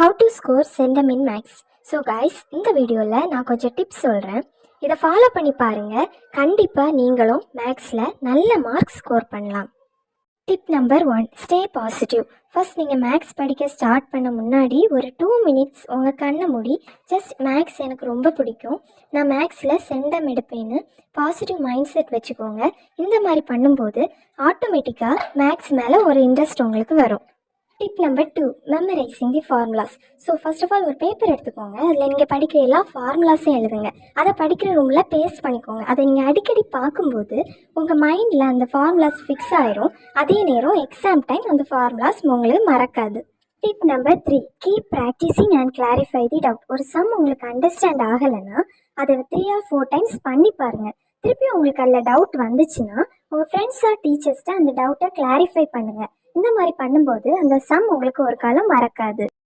How to score Sendam in Maths. So guys, இந்த வீடியோவில் நான் கொஞ்சம் டிப்ஸ் சொல்கிறேன். இதை ஃபாலோ பண்ணி பாருங்கள். கண்டிப்பாக நீங்களும் மேக்ஸில் நல்ல மார்க்ஸ் ஸ்கோர் பண்ணலாம். Tip number 1, stay positive. First நீங்கள் மேக்ஸ் படிக்க ஸ்டார்ட் பண்ண முன்னாடி ஒரு 2 மினிட்ஸ் உங்கள் கண்ணை மூடி ஜஸ்ட் மேக்ஸ் எனக்கு ரொம்ப பிடிக்கும், நான் மேக்ஸில் செண்டம் எடுப்பேன்னு பாசிட்டிவ் மைண்ட் செட் வச்சுக்கோங்க. இந்த மாதிரி பண்ணும்போது ஆட்டோமேட்டிக்காக மேக்ஸ் மேலே ஒரு இன்ட்ரெஸ்ட் உங்களுக்கு வரும். Tip number 2, memorising the formulas. So first of all ஒரு பேப்பர் எடுத்துக்கோங்க. அதில் நீங்கள் படிக்கிற எல்லா ஃபார்முலாஸையும் எழுதுங்க. அதை படிக்கிற ரூமில் பேஸ்ட் பண்ணிக்கோங்க. அதை நீங்கள் அடிக்கடி பார்க்கும்போது உங்கள் மைண்டில் அந்த ஃபார்முலாஸ் ஃபிக்ஸ் ஆயிரும். அதே நேரம் எக்ஸாம் டைம் அந்த ஃபார்முலாஸ் உங்களுக்கு மறக்காது. Tip number 3, keep practising and clarify the doubt. ஒரு சம் உங்களுக்கு அண்டர்ஸ்டாண்ட் ஆகலைன்னா அதை 3 or 4 டைம்ஸ் பண்ணி பாருங்கள். திருப்பி உங்களுக்கு அதில் டவுட் வந்துச்சுன்னா உங்கள் ஃப்ரெண்ட்ஸ் ஆர் டீச்சர்ஸ்ட்ட அந்த டவுட்டை கிளாரிஃபை பண்ணுங்கள். இந்த மாதிரி பண்ணும்போது அந்த சம் உங்களுக்கு ஒரு காலம் மறக்காது.